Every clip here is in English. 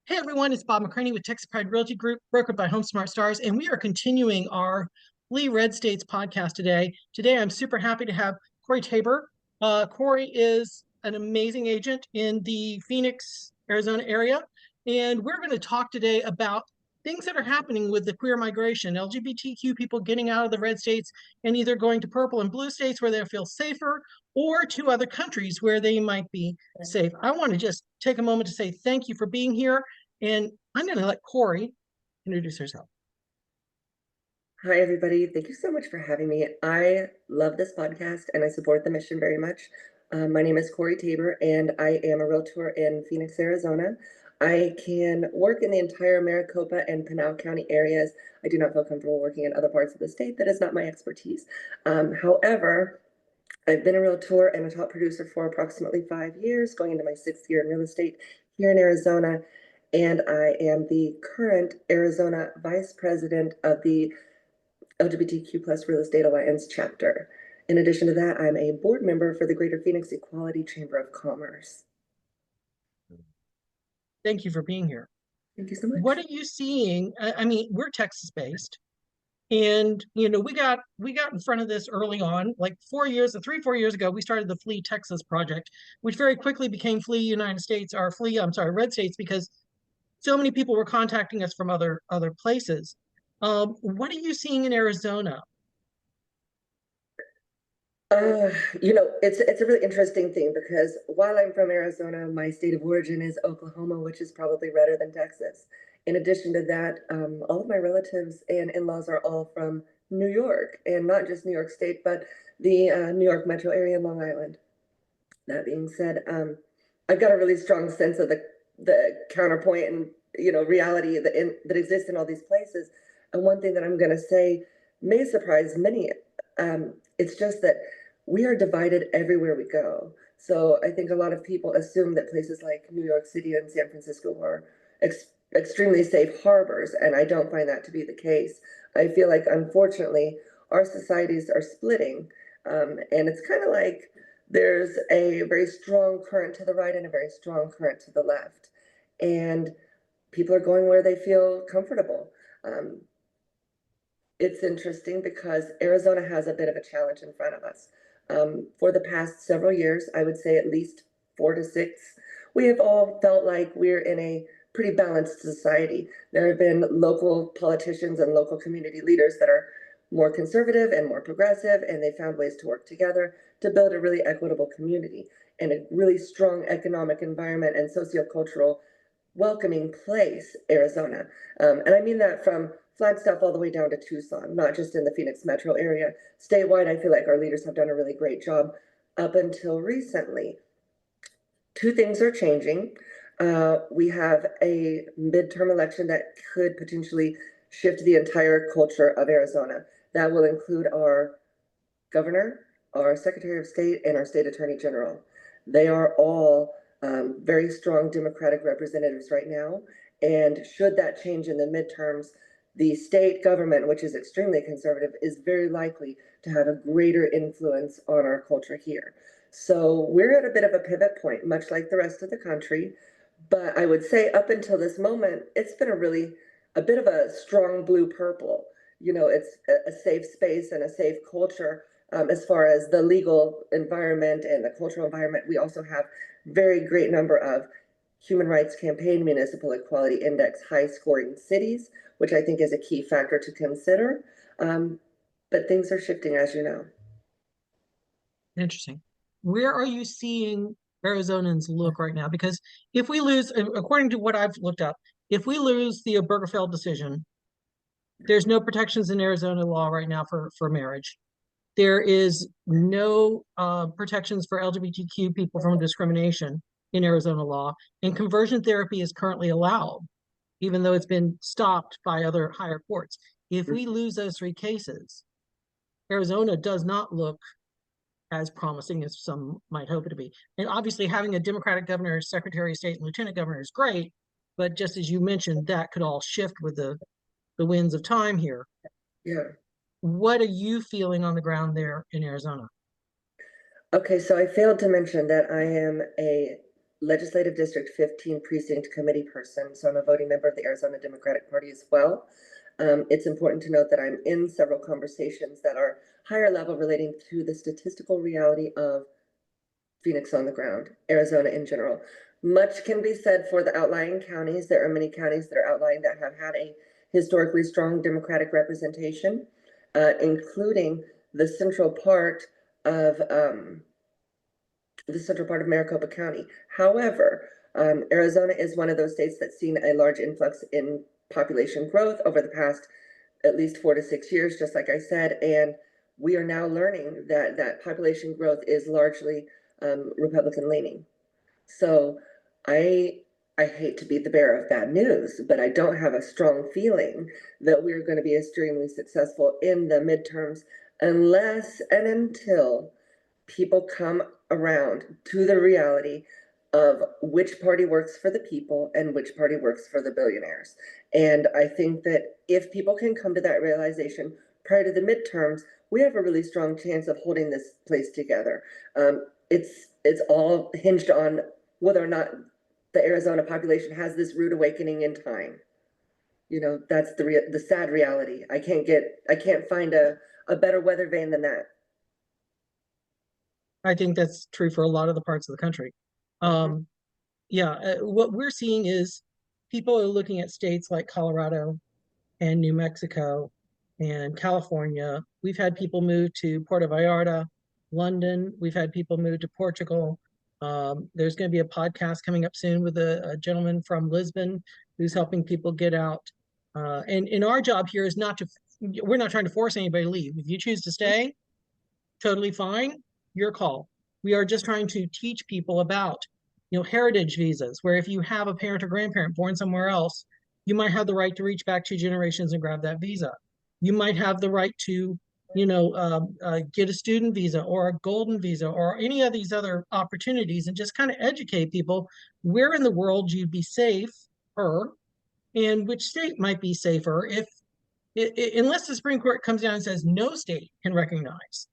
Hey everyone, it's Bob McCranie with Texas Pride Realty Group, brokered by Home Smart Stars, and we are continuing our Flee Red States podcast today. Today, I'm super happy to have Cori Taber. Cori is an amazing agent in the Phoenix, Arizona area, and we're going to talk today about things that are happening with the queer migration, LGBTQ people getting out of the red states and either going to purple and blue states where they feel safer, or to other countries where they might be safe. I want to just take a moment to say thank you for being here. And I'm going to let Cori introduce herself. Hi, everybody. Thank you so much for having me. I love this podcast and I support the mission very much. My name is Cori Taber and I am a realtor in Phoenix, Arizona. I can work in the entire Maricopa and Pinal County areas. I do not feel comfortable working in other parts of the state. That is not my expertise. However, I've been a realtor and a top producer for approximately 5 years, going into my 6th year in real estate here in Arizona. And I am the current Arizona Vice President of the LGBTQ plus Real Estate Alliance chapter. In addition to that, I'm a board member for the Greater Phoenix Equality Chamber of Commerce. Thank you for being here. Thank you so much. What are you seeing? I mean, we're Texas based, and we got in front of this early on, like 4 years, 3-4 years ago. We started the Flee Texas project, which very quickly became Flee United States, or Flee, I'm sorry, Red States, because so many people were contacting us from other places. What are you seeing in Arizona? It's a really interesting thing because while I'm from Arizona, my state of origin is Oklahoma, which is probably redder than Texas. In addition to that, all of my relatives and in-laws are all from New York, and not just New York State, but the New York metro area and Long Island. That being said, I've got a really strong sense of the counterpoint and reality that exists in all these places. And one thing that I'm going to say may surprise many. It's just that we are divided everywhere we go. So I think a lot of people assume that places like New York City and San Francisco are extremely safe harbors, and I don't find that to be the case. I feel like, unfortunately, our societies are splitting, and it's kind of like there's a very strong current to the right and a very strong current to the left. And people are going where they feel comfortable. It's interesting because Arizona has a bit of a challenge in front of us. For the past several years, I would say at least 4 to 6, we have all felt like we're in a pretty balanced society. There have been local politicians and local community leaders that are more conservative and more progressive, and they found ways to work together to build a really equitable community and a really strong economic environment and sociocultural welcoming place, Arizona. And I mean that from Flagstaff all the way down to Tucson, not just in the Phoenix metro area. Statewide, I feel like our leaders have done a really great job up until recently. 2 things are changing. We have a midterm election that could potentially shift the entire culture of Arizona. That will include our governor, our secretary of state, and our state attorney general. They are all very strong Democratic representatives right now. And should that change in the midterms, the state government, which is extremely conservative, is very likely to have a greater influence on our culture here. So we're at a bit of a pivot point, much like the rest of the country. But I would say up until this moment, it's been a bit of a strong blue purple. It's a safe space and a safe culture. As far as the legal environment and the cultural environment, we also have very great number of Human Rights Campaign Municipal Equality Index high scoring cities, which I think is a key factor to consider. But things are shifting, as you know. Interesting. Where are you seeing Arizonans look right now? Because if we lose, according to what I've looked up, if we lose the Obergefell decision, there's no protections in Arizona law right now for marriage. There is no protections for LGBTQ people from discrimination in Arizona law, and conversion therapy is currently allowed, even though it's been stopped by other higher courts. If we lose those 3 cases, Arizona does not look as promising as some might hope it to be. And obviously having a Democratic governor, secretary of state, and lieutenant governor is great, but just as you mentioned, that could all shift with the winds of time here. Yeah. What are you feeling on the ground there in Arizona? Okay, so I failed to mention that I am a Legislative District 15 Precinct Committee person, so I'm a voting member of the Arizona Democratic Party as well. It's important to note that I'm in several conversations that are higher level relating to the statistical reality of Phoenix on the ground, Arizona in general. Much can be said for the outlying counties. There are many counties that are outlying that have had a historically strong Democratic representation, including the central part of Maricopa County. However, Arizona is one of those states that's seen a large influx in population growth over the past at least 4 to 6 years, just like I said, and we are now learning that that population growth is largely Republican leaning. So I I hate to be the bearer of bad news, but I don't have a strong feeling that we're going to be extremely successful in the midterms unless and until people come around to the reality of which party works for the people and which party works for the billionaires. And I think that if people can come to that realization prior to the midterms, we have a really strong chance of holding this place together. It's all hinged on whether or not the Arizona population has this rude awakening in time. You know, that's the sad reality. I can't find a better weather vane than that. I think that's true for a lot of the parts of the country. Um, yeah, what we're seeing is people are looking at states like Colorado and New Mexico and California. We've had people move to Puerto Vallarta, London. We've had people move to Portugal. There's going to be a podcast coming up soon with a gentleman from Lisbon who's helping people get out. And our job here is not to, we're not trying to force anybody to leave. If you choose to stay, totally fine, your call. We are just trying to teach people about, heritage visas, where if you have a parent or grandparent born somewhere else, you might have the right to reach back 2 generations and grab that visa. You might have the right to, get a student visa or a golden visa or any of these other opportunities, and just kind of educate people where in the world you'd be safer and which state might be safer unless the Supreme Court comes down and says no state can recognize.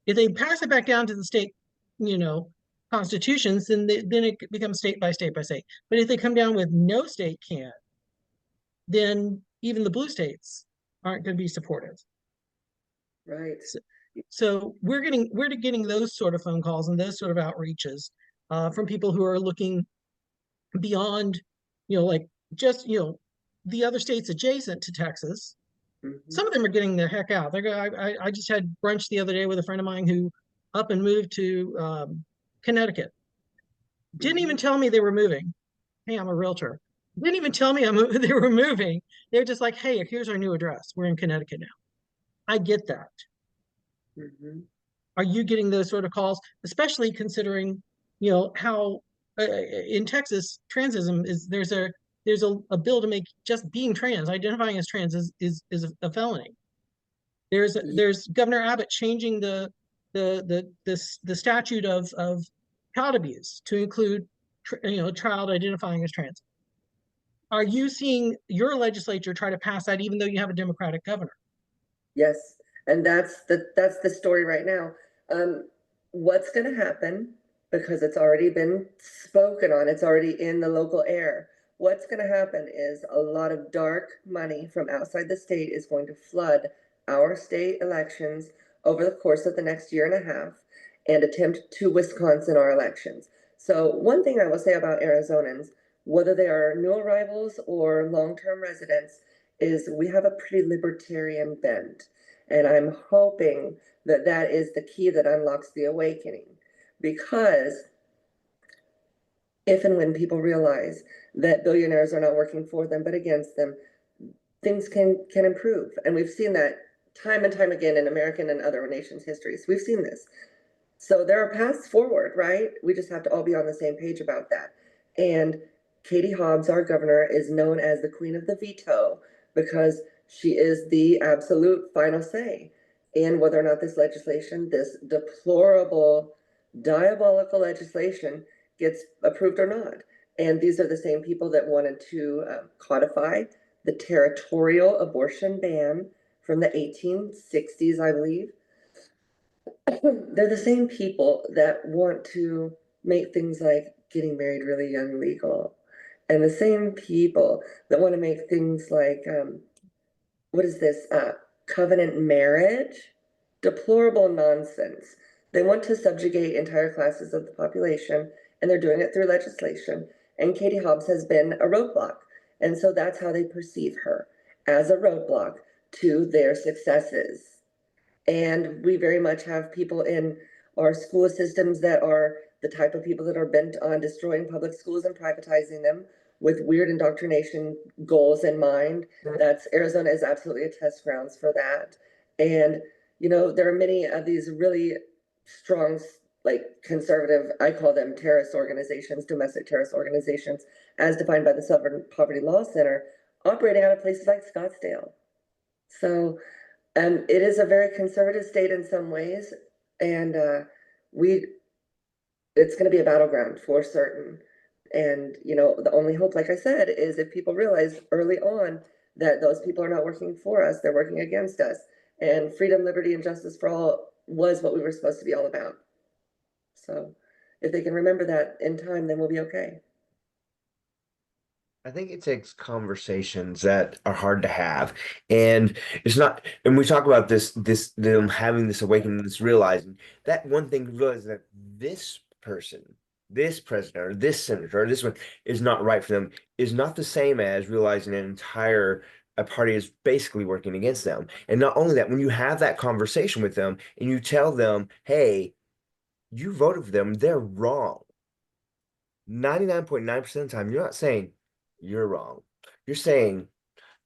If they pass it back down to the state, you know, constitutions, then it becomes state by state by state. But if they come down with no state can, then even the blue states aren't going to be supportive. Right. So we're getting those sort of phone calls and those sort of outreaches from people who are looking beyond, like just the other states adjacent to Texas. Some of them are getting the heck out. I just had brunch the other day with a friend of mine who up and moved to Connecticut. Didn't even tell me they were moving. Hey, I'm a realtor. Didn't even tell me they were moving. They're just like, hey, here's our new address. We're in Connecticut now. I get that. Are you getting those sort of calls, especially considering, how in Texas transism is there's a bill to make just being trans, identifying as trans is a felony. There's Governor Abbott changing the statute of child abuse to include child identifying as trans. Are you seeing your legislature try to pass that even though you have a Democratic governor? Yes, and that's the story right now. What's going to happen, because it's already been spoken on, it's already in the local air. What's going to happen is a lot of dark money from outside the state is going to flood our state elections over the course of the next year and a half and attempt to Wisconsin our elections. So one thing I will say about Arizonans, whether they are new arrivals or long-term residents, is we have a pretty libertarian bent. And I'm hoping that that is the key that unlocks the awakening. Because if and when people realize that billionaires are not working for them but against them, things can improve. And we've seen that time and time again in American and other nations' histories. We've seen this. So there are paths forward, right? We just have to all be on the same page about that. And Katie Hobbs, our governor, is known as the queen of the veto because she is the absolute final say in whether or not this legislation, this deplorable, diabolical legislation, gets approved or not. And these are the same people that wanted to codify the territorial abortion ban from the 1860s, I believe. They're the same people that want to make things like getting married really young legal. And the same people that want to make things like, what is this, covenant marriage? Deplorable nonsense. They want to subjugate entire classes of the population, and they're doing it through legislation. And Katie Hobbs has been a roadblock. And so that's how they perceive her, as a roadblock to their successes. And we very much have people in our school systems that are the type of people that are bent on destroying public schools and privatizing them with weird indoctrination goals in mind. That's Arizona is absolutely a test grounds for that. And you know, there are many of these really strong, like conservative, I call them terrorist organizations, domestic terrorist organizations, as defined by the Southern Poverty Law Center, operating out of places like Scottsdale. So it is a very conservative state in some ways, and we it's going to be a battleground for certain. And you know, the only hope, like I said, is if people realize early on that those people are not working for us, they're working against us. And freedom, liberty, and justice for all was what we were supposed to be all about. So if they can remember that in time, then we'll be okay. I think it takes conversations that are hard to have. And it's not, and we talk about them having this awakening, this realizing that one thing to realize that this person, this president, or this senator, or this one is not right for them, is not the same as realizing a party is basically working against them. And not only that, when you have that conversation with them and you tell them, hey, you voted for them, they're wrong. 99.9% of the time, you're not saying you're wrong. You're saying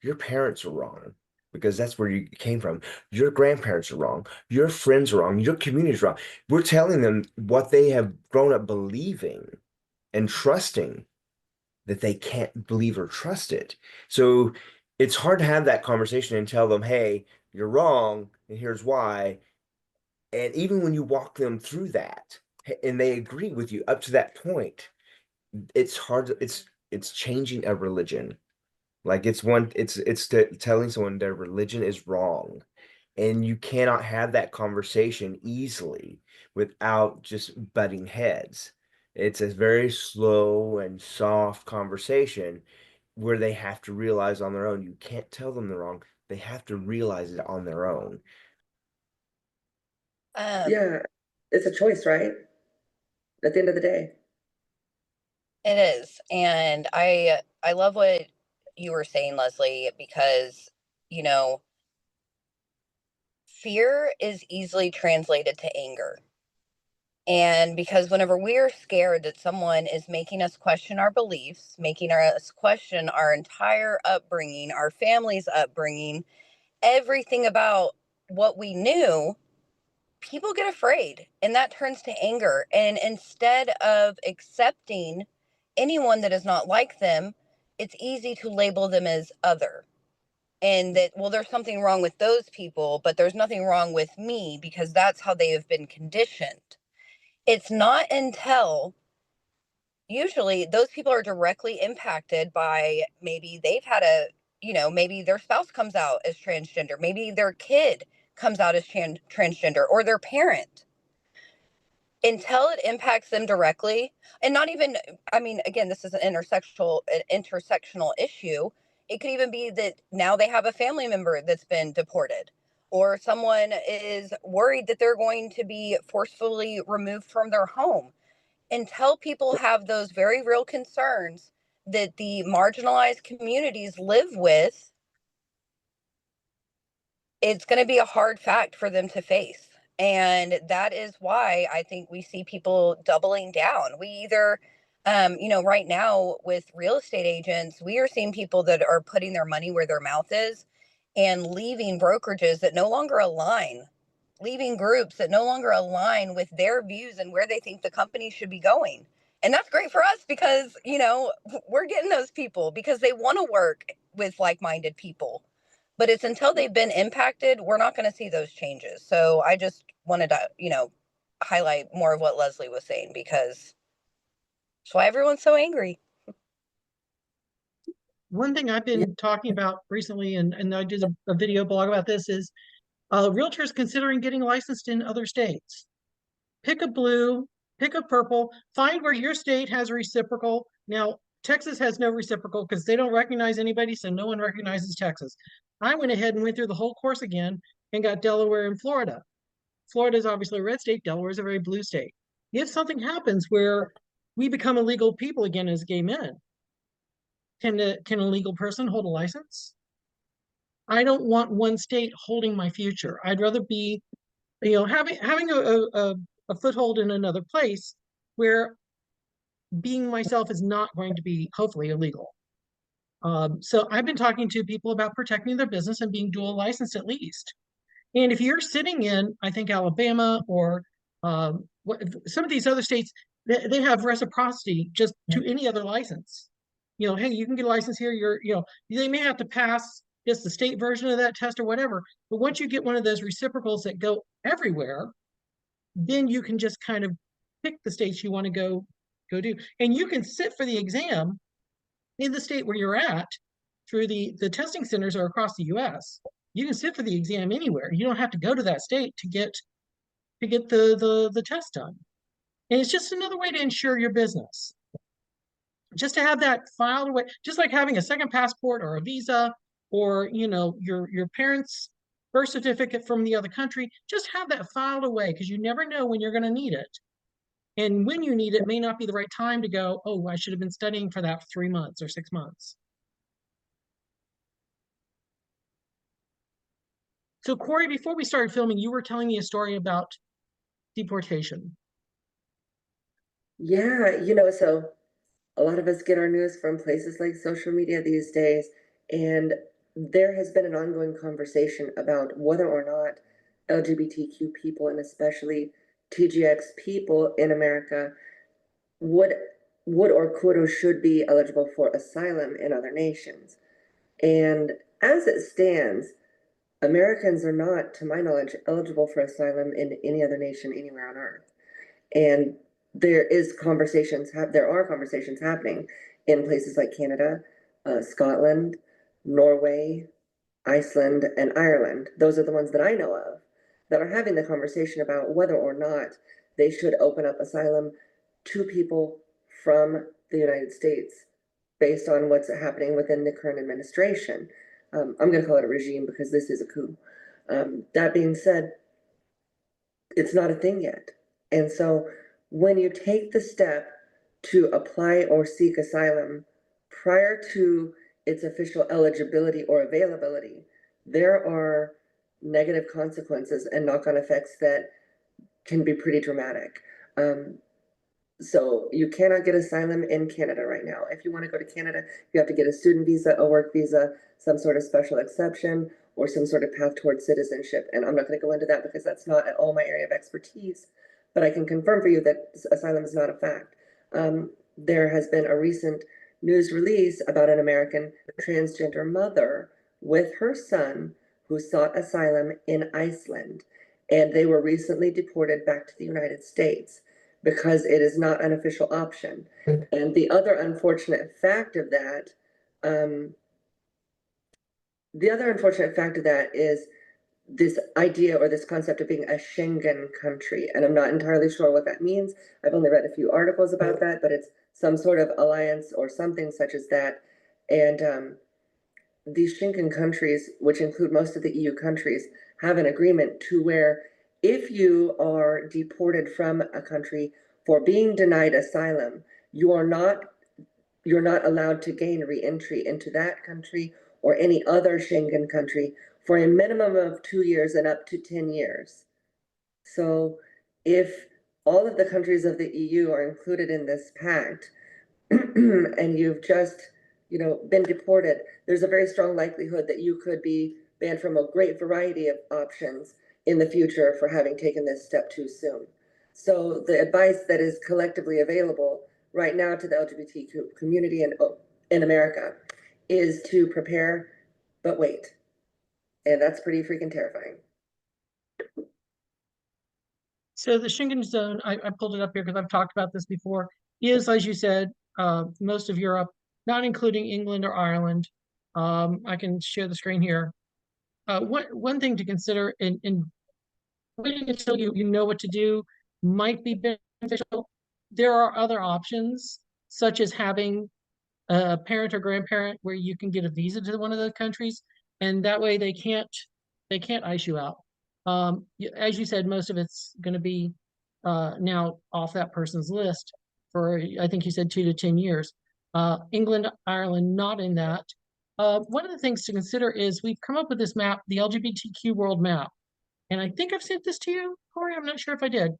your parents are wrong because that's where you came from. Your grandparents are wrong. Your friends are wrong. Your community is wrong. We're telling them what they have grown up believing and trusting that they can't believe or trust it. So it's hard to have that conversation and tell them, hey, you're wrong, and here's why. And even when you walk them through that and they agree with you up to that point, it's hard to, it's changing a religion. Like telling someone their religion is wrong. And you cannot have that conversation easily without just butting heads. It's a very slow and soft conversation where they have to realize on their own. You can't tell them they're wrong. They have to realize it on their own. Um, Yeah, it's a choice, right? At the end of the day. it is. And I love what you were saying, Leslie, because, you know, fear is easily translated to anger. And because whenever we're scared that someone is making us question our beliefs, making us question our entire upbringing, our family's upbringing, everything about what we knew, people get afraid and that turns to anger. And instead of accepting anyone that is not like them, it's easy to label them as other. And that, well, there's something wrong with those people, but there's nothing wrong with me because that's how they have been conditioned. It's not until usually those people are directly impacted by maybe they've had maybe their spouse comes out as transgender, maybe their kid comes out as transgender, or their parent, until it impacts them directly. And not even, I mean, again, this is an intersectional issue. It could even be that now they have a family member that's been deported, or someone is worried that they're going to be forcefully removed from their home. Until people have those very real concerns that the marginalized communities live with, it's going to be a hard fact for them to face. And that is why I think we see people doubling down. We either, right now with real estate agents, we are seeing people that are putting their money where their mouth is and leaving brokerages that no longer align, leaving groups that no longer align with their views and where they think the company should be going. And that's great for us because, we're getting those people because they want to work with like-minded people. But it's until they've been impacted, we're not going to see those changes. So I just wanted to, highlight more of what Leslie was saying because that's why everyone's so angry. One thing I've Yeah. been talking about recently, and I did a video blog about this, is realtors considering getting licensed in other states. Pick a blue pick a purple, find where your state has a reciprocal. Now, Texas has no reciprocal because they don't recognize anybody, so no one recognizes Texas. I went ahead and went through the whole course again and got Delaware and Florida. Florida is obviously a red state. Delaware is a very blue state. If something happens where we become illegal people again as gay men, can a legal person hold a license? I don't want one state holding my future. I'd rather be, having a foothold in another place where being myself is not going to be hopefully illegal. So I've been talking to people about protecting their business and being dual licensed at least. And if you're sitting in, I think, Alabama or some of these other states, they have reciprocity just to any other license. Hey, you can get a license here. They may have to pass just the state version of that test or whatever. But once you get one of those reciprocals that go everywhere, then you can just kind of pick the states you want to go do. And you can sit for the exam in the state where you're at through the testing centers are across the US. You can sit for the exam anywhere. You don't have to go to that state to get the test done. And it's just another way to insure your business. Just to have that filed away, just like having a second passport or a visa or your parents' birth certificate from the other country, just have that filed away because you never know when you're going to need it. And when you need it may not be the right time to go, oh, I should have been studying for that for 3 months or 6 months. So Cori, before we started filming, you were telling me a story about deportation. Yeah, so a lot of us get our news from places like social media these days, and there has been an ongoing conversation about whether or not LGBTQ people, and especially TGX people in America, would or could or should be eligible for asylum in other nations. And as it stands, Americans are not, to my knowledge, eligible for asylum in any other nation anywhere on earth. And there are conversations happening in places like Canada, Scotland, Norway, Iceland, and Ireland. Those are the ones that I know of that are having the conversation about whether or not they should open up asylum to people from the United States based on what's happening within the current administration. I'm going to call it a regime because this is a coup. That being said, it's not a thing yet. And so when you take the step to apply or seek asylum prior to its official eligibility or availability, there are negative consequences and knock-on effects that can be pretty dramatic. So you cannot get asylum in Canada right now. If you want to go to Canada, you have to get a student visa, a work visa, some sort of special exception, or some sort of path towards citizenship. And I'm not going to go into that because that's not at all my area of expertise, but I can confirm for you that asylum is not a fact. There has been a recent news release about an American transgender mother with her son who sought asylum in Iceland, and they were recently deported back to the United States because it is not an official option. And the other unfortunate fact of that, is this idea or this concept of being a Schengen country. And I'm not entirely sure what that means. I've only read a few articles about that, but it's some sort of alliance or something such as that. And these Schengen countries, which include most of the EU countries, have an agreement to where if you are deported from a country for being denied asylum, you're not allowed to gain re-entry into that country or any other Schengen country for a minimum of 2 years and up to 10 years. So if all of the countries of the EU are included in this pact and you've just been deported, there's a very strong likelihood that you could be banned from a great variety of options in the future for having taken this step too soon. So the advice that is collectively available right now to the LGBTQ community in America is to prepare, but wait. And that's pretty freaking terrifying. So the Schengen zone, I pulled it up here because I've talked about this before, is, as you said, most of Europe, not including England or Ireland. I can share the screen here. One thing to consider in waiting until you know what to do might be beneficial. There are other options, such as having a parent or grandparent where you can get a visa to one of those countries, and that way they can't ice you out. As you said, most of it's going to be now off that person's list for, I think you said 2 to 10 years. England, Ireland, not in that. One of the things to consider is we've come up with this map, the LGBTQ world map. And I think I've sent this to you, Cori. I'm not sure if I did,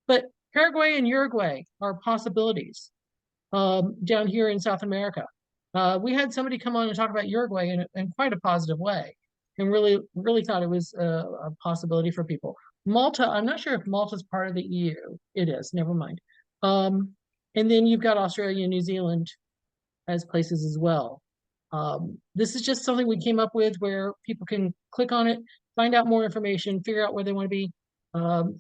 but Paraguay and Uruguay are possibilities down here in South America. We had somebody come on and talk about Uruguay in quite a positive way, and really thought it was a possibility for people. Malta, I'm not sure if Malta's part of the EU. It is, never mind. And then you've got Australia and New Zealand as places as well. This is just something we came up with where people can click on it, find out more information, figure out where they want to be.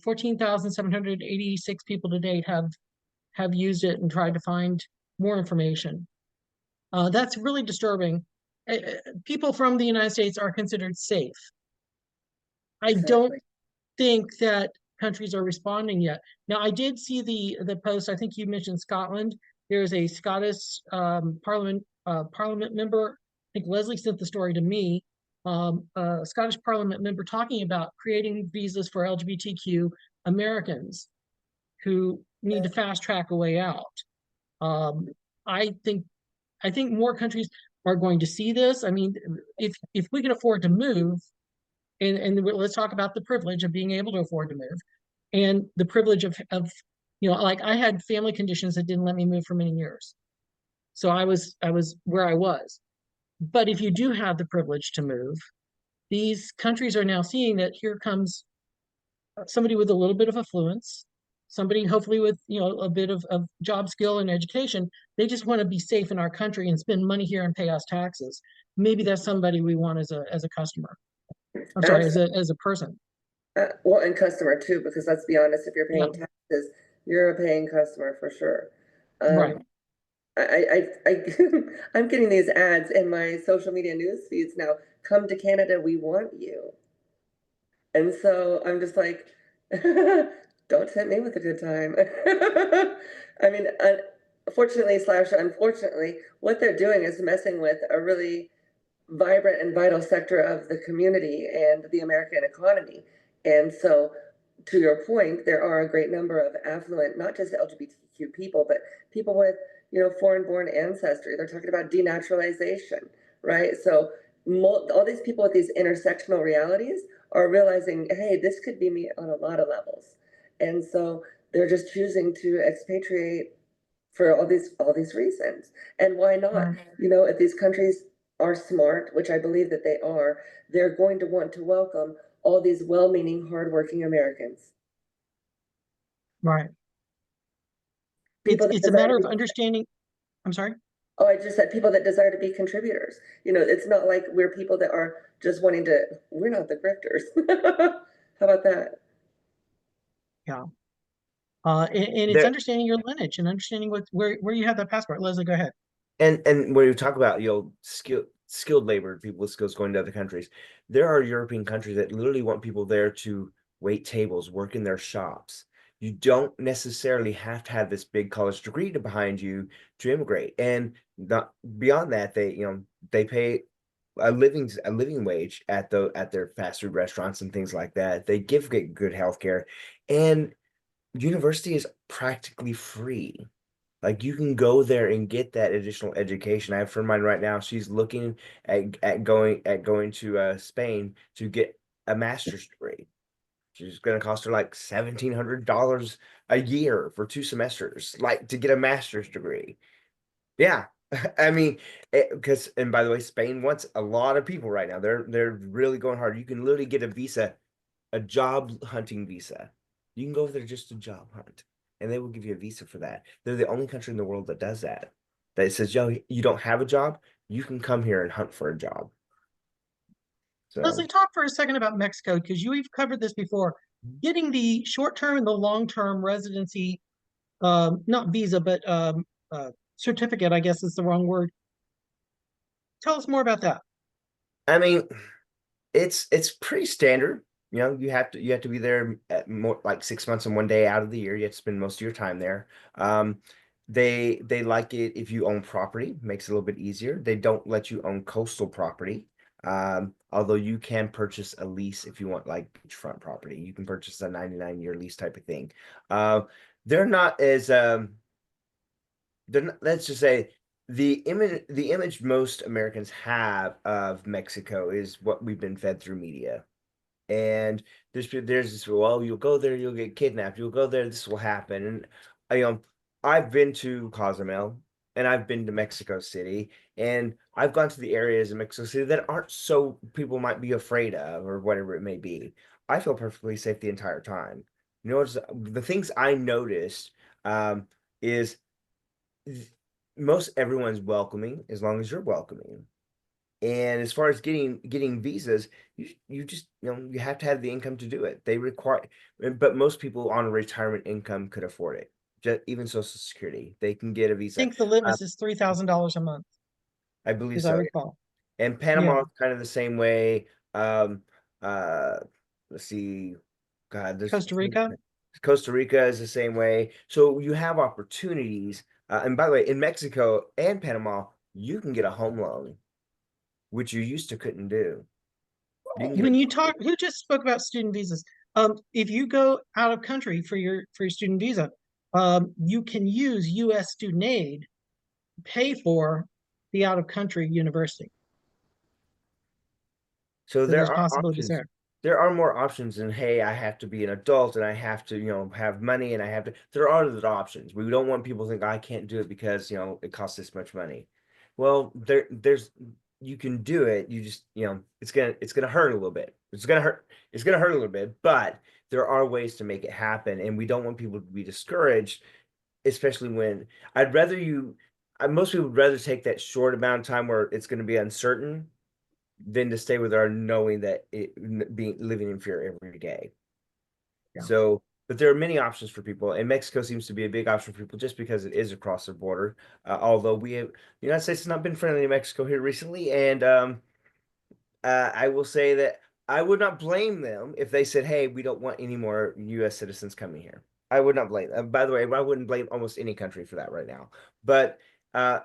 14,786 people to date have used it and tried to find more information. That's really disturbing. People from the United States are considered safe. I don't think that countries are responding yet. Now, I did see the post. I think you mentioned Scotland. There's a Scottish parliament member. I think Leslie sent the story to me. A Scottish parliament member talking about creating visas for LGBTQ Americans who need to fast track a way out. I think more countries are going to see this. I mean, if we can afford to move, and let's talk about the privilege of being able to afford to move, and the privilege of like I had family conditions that didn't let me move for many years, so I was where I was. But if you do have the privilege to move, these countries are now seeing that here comes somebody with a little bit of affluence, somebody hopefully with a bit of job skill and education. They just want to be safe in our country and spend money here and pay us taxes. Maybe that's somebody we want as a customer. I'm sorry, as a person. Well, and customer too, because let's be honest, if you're paying taxes, you're a paying customer for sure. Right. I'm getting these ads in my social media news feeds now. Come to Canada, we want you. And so I'm just like, don't tempt me with a good time. I mean, unfortunately, what they're doing is messing with a really vibrant and vital sector of the community and the American economy. And so, to your point, there are a great number of affluent, not just LGBTQ people, but people with, foreign-born ancestry. They're talking about denaturalization, right? So all these people with these intersectional realities are realizing, hey, this could be me on a lot of levels. And so they're just choosing to expatriate for all these reasons. And why not? If these countries are smart, which I believe that they are, they're going to want to welcome all these well-meaning, hardworking Americans. Right. It's a matter of understanding. I'm sorry? Oh, I just said people that desire to be contributors. It's not like we're people that are just wanting to, we're not the grifters. How about that? Yeah. And it's understanding your lineage and understanding where you have that passport. Leslie, go ahead. And when you talk about skilled labor, people with skills going to other countries, there are European countries that literally want people there to wait tables, work in their shops. You don't necessarily have to have this big college degree behind you to immigrate. And not beyond that, they pay a living wage at their fast food restaurants and things like that. They get good healthcare, and university is practically free. Like, you can go there and get that additional education. I have a friend of mine right now. She's looking at going to Spain to get a master's degree. She's going to cost her like $1,700 a year for 2 semesters, like to get a master's degree. Yeah, I mean, because, and by the way, Spain wants a lot of people right now. They're really going hard. You can literally get a visa, a job hunting visa. You can go over there just to job hunt, and they will give you a visa for that. They're the only country in the world that does that. That says, yo, you don't have a job, you can come here and hunt for a job. So Leslie, talk for a second about Mexico, because you've covered this before. Getting the short-term and the long-term residency, not visa, but certificate, I guess is the wrong word. Tell us more about that. I mean, it's pretty standard. You know, you have to be there at more like 6 months and 1 day out of the year. You have to spend most of your time there. Um, they like it if you own property, makes it a little bit easier. They don't let you own coastal property. Although you can purchase a lease if you want like beachfront property. You can purchase a 99-year lease type of thing. Uh, they're not as they're not, let's just say the image most Americans have of Mexico is what we've been fed through media. And there's this, well, you'll go there, you'll get kidnapped. You'll go there, this will happen. And I've been to Cozumel and I've been to Mexico City, and I've gone to the areas in Mexico City that aren't so people might be afraid of or whatever it may be. I feel perfectly safe the entire time. You know, the things I noticed is most everyone's welcoming as long as you're welcoming. And as far as getting visas, you just you have to have the income to do it. They require, but most people on a retirement income could afford it. Just even Social Security, they can get a I visa. think the limit is $3,000 a month, I believe as I so. recall. And Yeah. Panama is kind of the same way. Uh, let's see, God, there's Costa Rica. Costa Rica is the same way. So you have opportunities. And by the way, in Mexico and Panama, you can get a home loan, which you used to couldn't do. You can get When a you talk, who just spoke about student visas? If you go out of country for your student visa, you can use U.S. student aid to pay for the out of country university. So So there there's are possibilities options. there. There are more options than, hey, I have to be an adult and I have to, have money and I have to. There are other options. We don't want people to think I can't do it because, it costs this much money. Well, there's you can do it. You just, it's gonna hurt a little bit. It's gonna hurt a little bit, but there are ways to make it happen. And we don't want people to be discouraged, especially when most people would rather take that short amount of time where it's going to be uncertain than to stay with our knowing that being living in fear every day. Yeah. So, but there are many options for people, and Mexico seems to be a big option for people just because it is across the border. Although the United States has not been friendly to Mexico here recently, and I will say that I would not blame them if they said, "Hey, we don't want any more U.S. citizens coming here." I would not blame them. By the way, I wouldn't blame almost any country for that right now. But I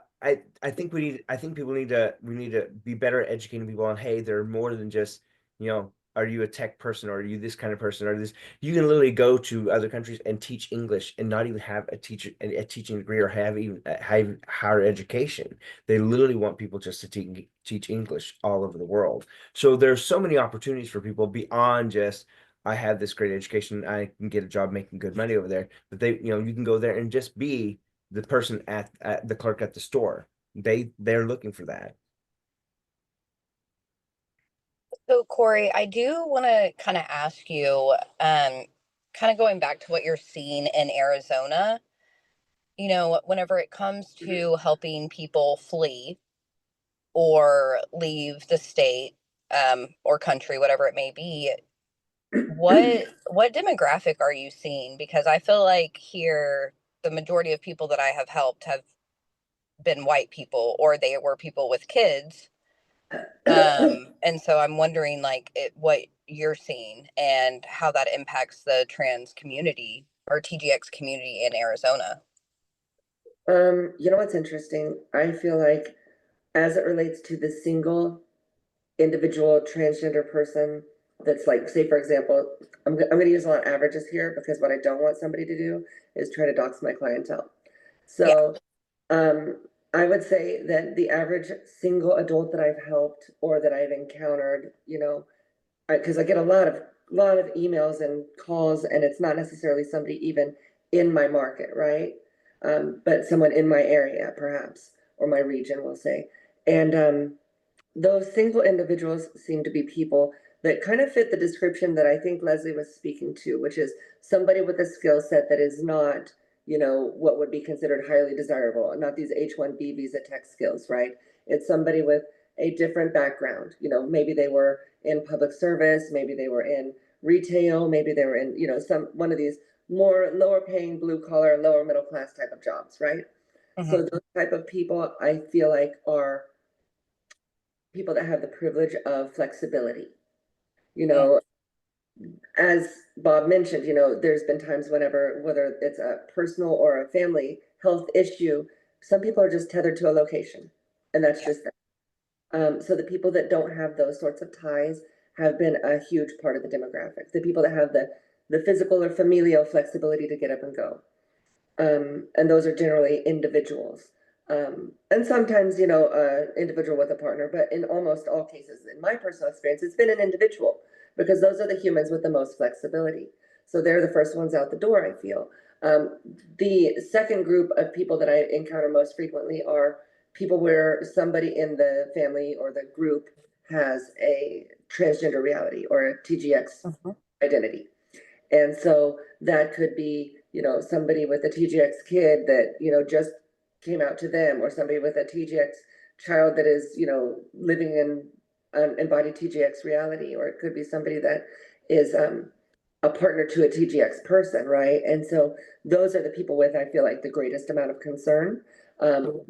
think I think we need to be better at educating people on, hey, they're more than just, are you a tech person or are you this kind of person or this? You can literally go to other countries and teach English and not even have a teaching degree or have even have higher education. They literally want people just to teach English all over the world. So there's so many opportunities for people beyond just, I have this great education, I can get a job making good money over there. But you can go there and just be the person at the clerk at the store. They're looking for that. So, Cori, I do want to kind of ask you, kind of going back to what you're seeing in Arizona, whenever it comes to helping people flee or leave the state, or country, whatever it may be, what demographic are you seeing? Because I feel like here, the majority of people that I have helped have been white people, or they were people with kids. And so I'm wondering what you're seeing and how that impacts the trans community or TGX community in Arizona. You know what's interesting? I feel like as it relates to the single individual transgender person that's like, say, for example, I'm going to use a lot of averages here because what I don't want somebody to do is try to dox my clientele. Yeah. So, I would say that the average single adult that I've helped or that I've encountered, because I get a lot of emails and calls, and it's not necessarily somebody even in my market, right? But someone in my area, perhaps, or my region, we'll say. And those single individuals seem to be people that kind of fit the description that I think Leslie was speaking to, which is somebody with a skill set that is not, what would be considered highly desirable, not these H-1B visa tech skills, right? It's somebody with a different background. Maybe they were in public service, maybe they were in retail, maybe they were in, one of these more lower paying blue collar, lower middle class type of jobs, right? Mm-hmm. So those type of people I feel like are people that have the privilege of flexibility. You know, as Bob mentioned, there's been times whenever, whether it's a personal or a family health issue, some people are just tethered to a location, and that's just that. So the people that don't have those sorts of ties have been a huge part of the demographic. The people that have the physical or familial flexibility to get up and go. And those are generally individuals. And sometimes, individual with a partner, but in almost all cases, in my personal experience, it's been an individual, because those are the humans with the most flexibility. So they're the first ones out the door, I feel. The second group of people that I encounter most frequently are people where somebody in the family or the group has a transgender reality or a TGX identity. And so that could be, somebody with a TGX kid that, just came out to them, or somebody with a TGX child that is, living in embodied TGX reality, or it could be somebody that is a partner to a TGX person, right? And so those are the people with, I feel like, the greatest amount of concern to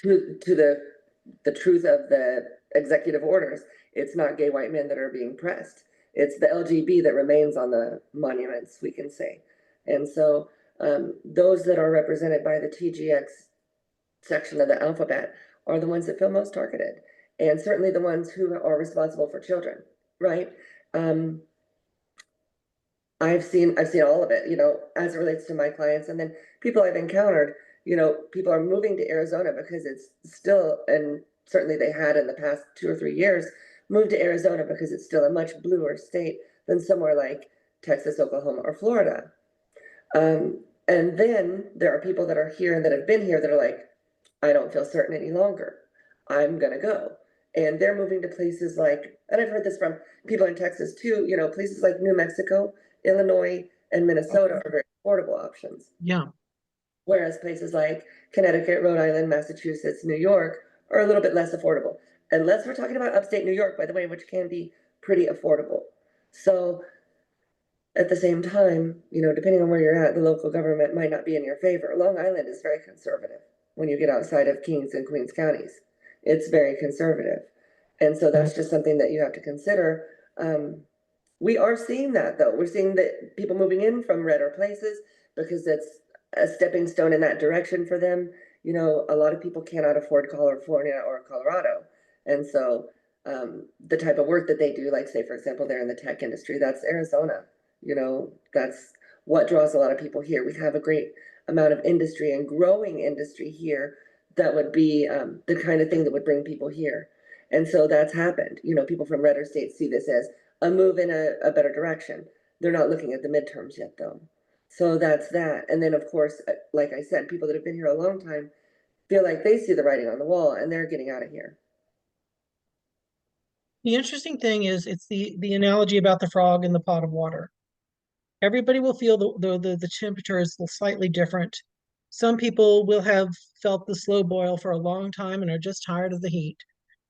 the truth of the executive orders. It's not gay white men that are being pressed. It's the LGB that remains on the monuments, we can say. And so those that are represented by the TGX section of the alphabet are the ones that feel most targeted, and certainly the ones who are responsible for children, right? I've seen all of it, as it relates to my clients, and then people I've encountered, people are moving to Arizona because it's still, and certainly they had in the past 2 or 3 years, moved to Arizona because it's still a much bluer state than somewhere like Texas, Oklahoma, or Florida. And then there are people that are here and that have been here that are like, I don't feel certain any longer. I'm going to go. And they're moving to places like, and I've heard this from people in Texas too, places like New Mexico, Illinois, and Minnesota are very affordable options. Yeah. Whereas places like Connecticut, Rhode Island, Massachusetts, New York are a little bit less affordable. Unless we're talking about upstate New York, by the way, which can be pretty affordable. So at the same time, depending on where you're at, the local government might not be in your favor. Long Island is very conservative when you get outside of Kings and Queens counties. It's very conservative. And so that's just something that you have to consider. We are seeing that, though. We're seeing that people moving in from redder places because it's a stepping stone in that direction for them. A lot of people cannot afford California or Colorado. And so the type of work that they do, like say, for example, they're in the tech industry, that's Arizona. That's what draws a lot of people here. We have a great amount of industry and growing industry here that would be the kind of thing that would bring people here. And so that's happened. People from redder states see this as a move in a better direction. They're not looking at the midterms yet, though. So that's that. And then, of course, like I said, people that have been here a long time feel like they see the writing on the wall and they're getting out of here. The interesting thing is it's the analogy about the frog in the pot of water. Everybody will feel the temperature is slightly different. Some people will have felt the slow boil for a long time and are just tired of the heat.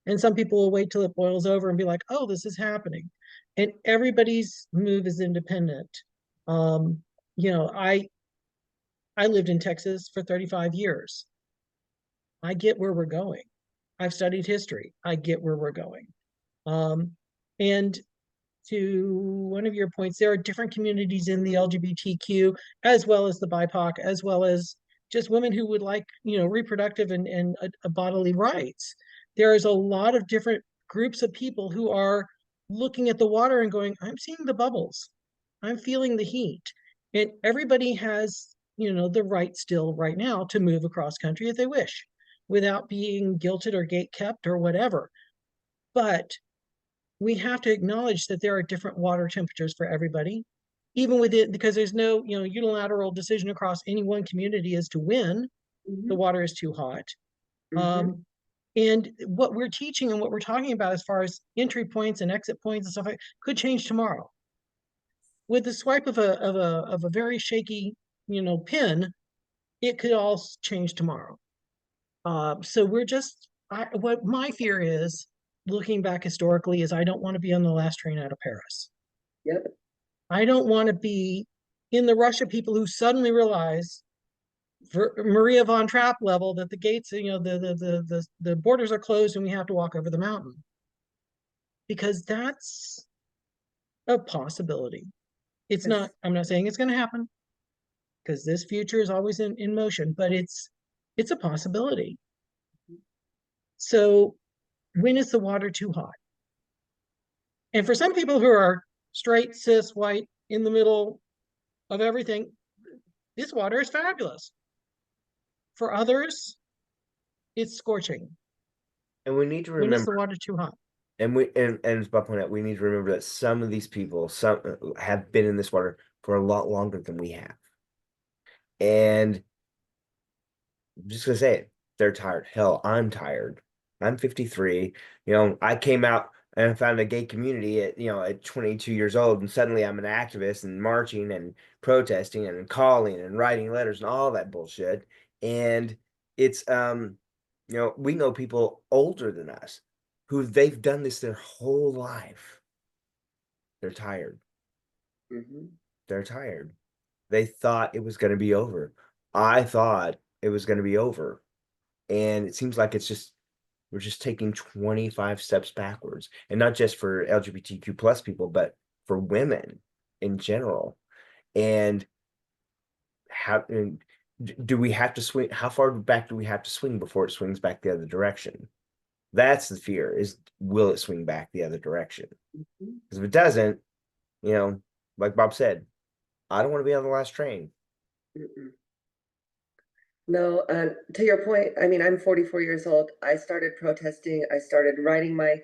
And some people will wait till it boils over and be like, oh, this is happening. And everybody's move is independent. I lived in Texas for 35 years. I get where we're going. I've studied history. I get where we're going. And to one of your points, there are different communities in the LGBTQ, as well as the BIPOC, as well as just women who would like, reproductive and bodily rights. There is a lot of different groups of people who are looking at the water and going, I'm seeing the bubbles. I'm feeling the heat. And everybody has, the right still right now to move across country if they wish, without being guilted or gatekept or whatever. But we have to acknowledge that there are different water temperatures for everybody, even with it, because there's no, unilateral decision across any one community as to when the water is too hot. And what we're teaching and what we're talking about as far as entry points and exit points and stuff like could change tomorrow. With the swipe of a very shaky, pin, it could all change tomorrow. So we're just, what my fear is, looking back historically, is I don't want to be on the last train out of Paris. Yep. I don't want to be in the rush of people who suddenly realize, Maria von Trapp level, that the gates, the borders are closed and we have to walk over the mountain. Because that's a possibility. It's not, I'm not saying it's going to happen, because this future is always in motion, but it's a possibility. So when is the water too hot? And for some people who are straight, cis, white, in the middle of everything, this water is fabulous. For others, it's scorching. And we need to When is the remember, water too hot? and as Bob pointed out, we need to remember that some of these people, some have been in this water for a lot longer than we have. And I'm just gonna say it, they're tired. Hell, I'm tired. I'm 53. You know, I came out and found a gay community at, you know, at 22 years old, and suddenly I'm an activist and marching and protesting and calling and writing letters and all that bullshit. And it's you know, we know people older than us who they've done this their whole life. They're tired. They're tired. They thought it was going to be over. I thought it was going to be over. And it seems like we're just taking 25 steps backwards. And not just for LGBTQ plus people, but for women in general. And do we have to swing? How far back do we have to swing before it swings back the other direction? That's the fear, is will it swing back the other direction? Because if it doesn't, you know, like Bob said, I don't want to be on the last train. No, to your point, I mean, I'm 44 years old. I started protesting. I started writing my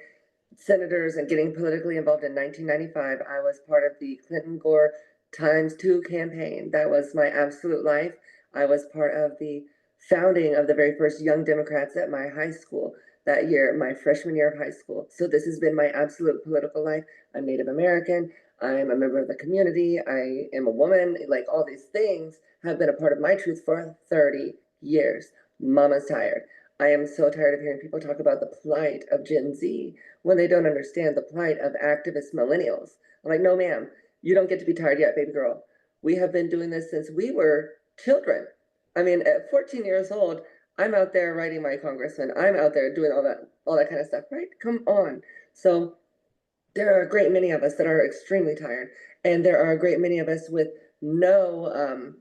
senators and getting politically involved in 1995. I was part of the Clinton Gore ×2 campaign. That was my absolute life. I was part of the founding of the very first Young Democrats at my high school that year, my freshman year of high school. So this has been my absolute political life. I'm Native American. I'm a member of the community. I am a woman. Like, all these things have been a part of my truth for 30 years. Mama's tired. I am so tired of hearing people talk about the plight of Gen Z when they don't understand the plight of activist millennials. I'm like, no, ma'am, you don't get to be tired yet, baby girl. We have been doing this since we were children. I mean, at 14 years old, I'm out there writing my congressman. I'm out there doing all that kind of stuff, right? Come on. So there are a great many of us that are extremely tired, and there are a great many of us with not a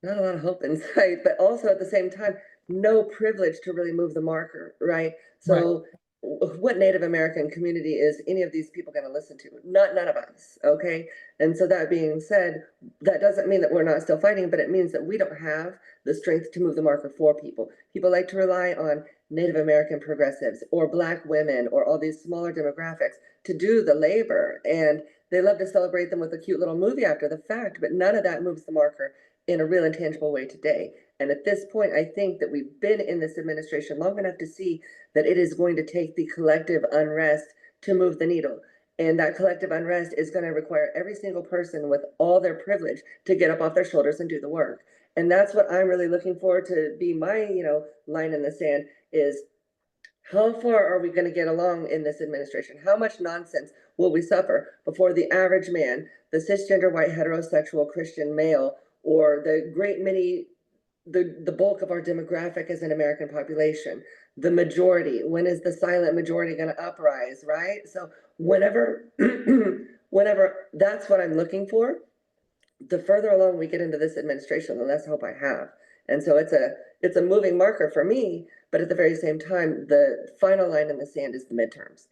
lot of hope in sight, but also at the same time, no privilege to really move the marker, right? So what Native American community is any of these people going to listen to? None of us, okay? And so that being said, that doesn't mean that we're not still fighting, but it means that we don't have the strength to move the marker for people. People like to rely on Native American progressives or Black women or all these smaller demographics to do the labor. And they love to celebrate them with a cute little movie after the fact, but none of that moves the marker in a real and tangible way today. And at this point, I think that we've been in this administration long enough to see that it is going to take the collective unrest to move the needle. And that collective unrest is going to require every single person with all their privilege to get up off their shoulders and do the work. And that's what I'm really looking for to be my, line in the sand is, how far are we going to get along in this administration? How much nonsense will we suffer before the average man, the cisgender, white, heterosexual, Christian male, or the great many, the bulk of our demographic as an American population, the majority, when is the silent majority going to uprise, right? So whenever, whenever that's what I'm looking for, the further along we get into this administration, the less hope I have. And so it's a moving marker for me, but at the very same time, the final line in the sand is the midterms.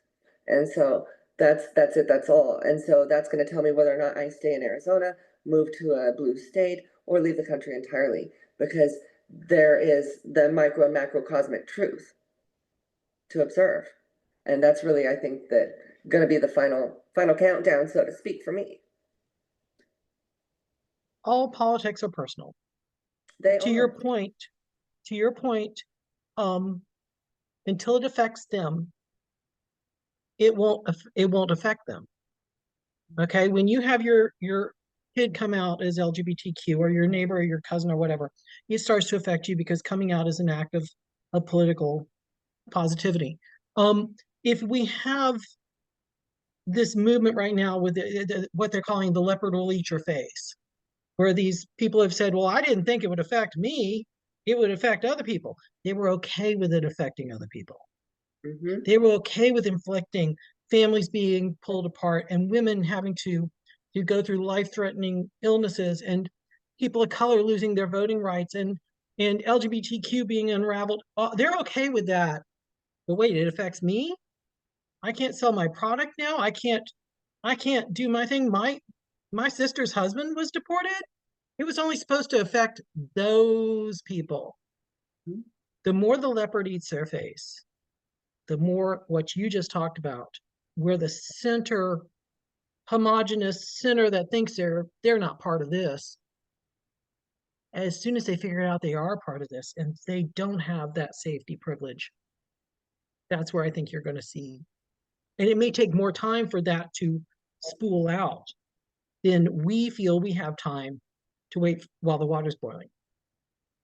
And so that's it, that's all. And so that's going to tell me whether or not I stay in Arizona, move to a blue state, or leave the country entirely, because there is the micro and macrocosmic truth to observe. And that's really, I think, that going to be the final countdown, so to speak, for me. All politics are personal. To your point, until it affects them, it won't affect them. Okay, when you have your kid come out as LGBTQ, or your neighbor or your cousin or whatever, it starts to affect you, because coming out is an act of political positivity. If we have this movement right now with what they're calling the leopard will eat your face, where these people have said, well, I didn't think it would affect me, it would affect other people. They were okay with it affecting other people. They were okay with inflicting families being pulled apart and women having to go through life-threatening illnesses and people of color losing their voting rights and LGBTQ being unraveled. They're okay with that. But wait, it affects me? I can't sell my product now. I can't do my thing. My sister's husband was deported. It was only supposed to affect those people. The more the leopard eats their face, the more what you just talked about, where the center, homogenous center that thinks they're not part of this, as soon as they figure out they are part of this and they don't have that safety privilege, that's where I think you're going to see. And it may take more time for that to spool out than we feel we have time to wait while the water's boiling.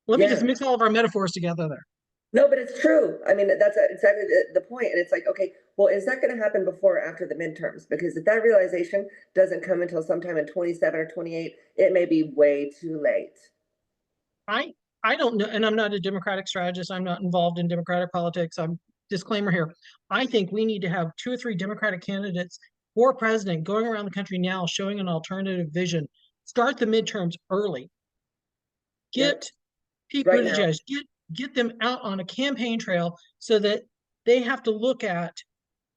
Let me just mix all of our metaphors together there. No, but it's true. I mean, that's exactly the point. And it's like, okay, well, is that going to happen before or after the midterms? Because if that realization doesn't come until sometime in 27 or 28, it may be way too late. I don't know, and I'm not a Democratic strategist. I'm not involved in Democratic politics. I'm disclaimer here. I think we need to have 2 or 3 Democratic candidates for president going around the country now showing an alternative vision. Start the midterms early. Get Pete Buttigieg, get them out on a campaign trail so that they have to look at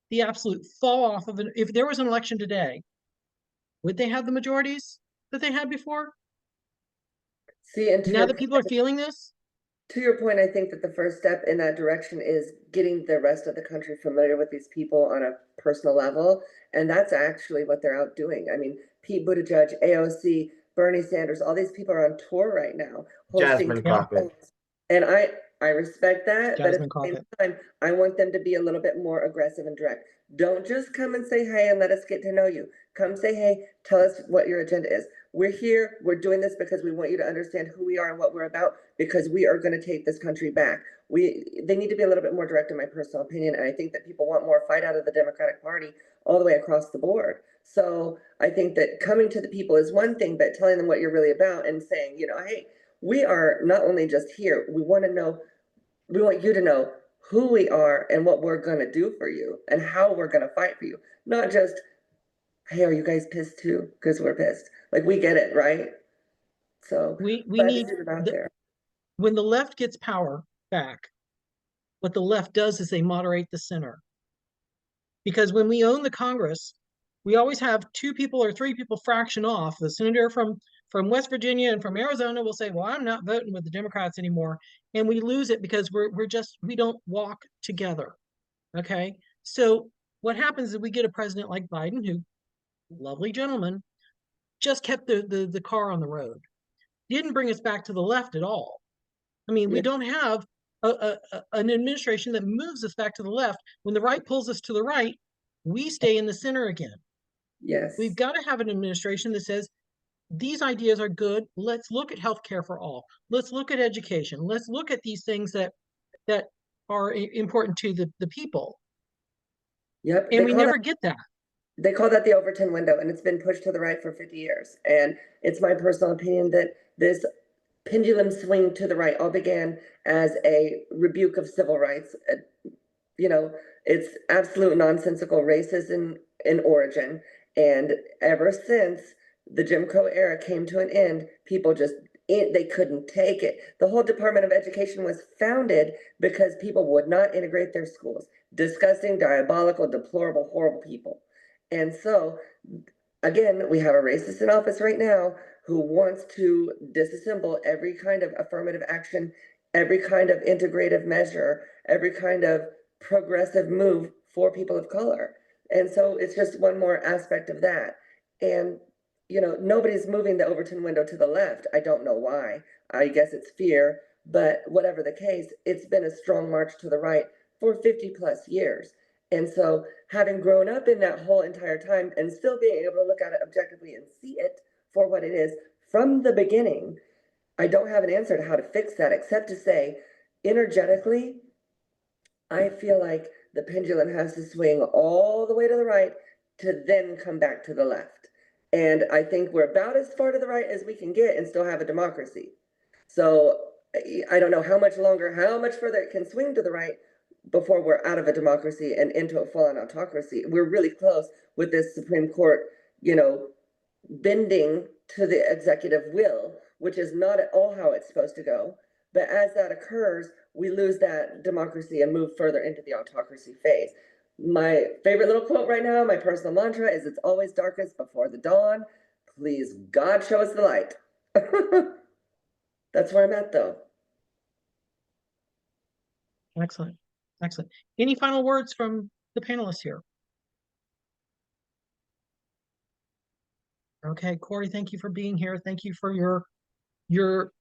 the absolute fall off of it. If there was an election today, would they have the majorities that they had before? See, and now that people are feeling this? To your point, I think that the first step in that direction is getting the rest of the country familiar with these people on a personal level. And that's actually what they're out doing. I mean, Pete Buttigieg, AOC, Bernie Sanders, all these people are on tour right now. Jasmine Crockett. And I respect that, but at Jasmine the same Crockett. time, I want them to be a little bit more aggressive and direct. Don't just come and say, hey, and let us get to know you. Come say, hey, tell us what your agenda is. We're here, we're doing this because we want you to understand who we are and what we're about, because we are going to take this country back. They need to be a little bit more direct, in my personal opinion, and I think that people want more fight out of the Democratic Party all the way across the board. So I think that coming to the people is one thing, but telling them what you're really about and saying, you know, hey, we are not only just here, we want you to know who we are and what we're going to do for you and how we're going to fight for you. Not just, hey, are you guys pissed too? Because we're pissed. Like, we get it, right? So we need when the left gets power back, what the left does is they moderate the center. Because when we own the Congress, we always have 2 people or 3 people fraction off. The senator from West Virginia and from Arizona will say, well, I'm not voting with the Democrats anymore. And we lose it because we don't walk together. Okay. So what happens is we get a president like Biden, who, lovely gentleman, just kept the car on the road. Didn't bring us back to the left at all. I mean, we don't have an administration that moves us back to the left. When the right pulls us to the right, we stay in the center again. Yes. We've got to have an administration that says, these ideas are good. Let's look at healthcare for all. Let's look at education. Let's look at these things that are important to the people. Yep. And we never get that. They call that the Overton window, and it's been pushed to the right for 50 years. And it's my personal opinion that this pendulum swing to the right all began as a rebuke of civil rights. You know, it's absolute nonsensical racism in origin. And ever since the Jim Crow era came to an end, people just, they couldn't take it. The whole Department of Education was founded because people would not integrate their schools. Disgusting, diabolical, deplorable, horrible people. And so, again, we have a racist in office right now who wants to disassemble every kind of affirmative action, every kind of integrative measure, every kind of progressive move for people of color. And so it's just one more aspect of that. And, you know, nobody's moving the Overton window to the left. I don't know why. I guess it's fear. But whatever the case, it's been a strong march to the right for 50 plus years. And so having grown up in that whole entire time and still being able to look at it objectively and see it for what it is from the beginning, I don't have an answer to how to fix that, except to say, energetically, I feel like the pendulum has to swing all the way to the right to then come back to the left. And I think we're about as far to the right as we can get and still have a democracy. So I don't know how much longer, how much further it can swing to the right, before we're out of a democracy and into a full-on autocracy. We're really close with this Supreme Court, you know, bending to the executive will, which is not at all how it's supposed to go. But as that occurs, we lose that democracy and move further into the autocracy phase. My favorite little quote right now, my personal mantra, is it's always darkest before the dawn. Please, God, show us the light. That's where I'm at, though. Excellent. Excellent. Any final words from the panelists here? Okay, Cori, thank you for being here. Thank you for your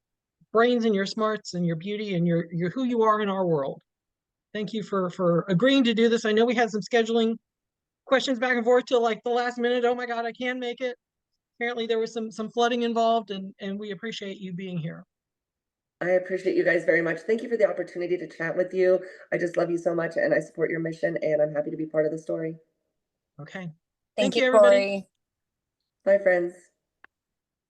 brains and your smarts and your beauty and your who you are in our world. Thank you for agreeing to do this. I know we had some scheduling questions back and forth till like the last minute. Oh my God, I can't make it. Apparently there was some flooding involved, and we appreciate you being here. I appreciate you guys very much. Thank you for the opportunity to chat with you. I just love you so much, and I support your mission, and I'm happy to be part of the story. Okay. Thank you, everybody. Cori. Bye, friends.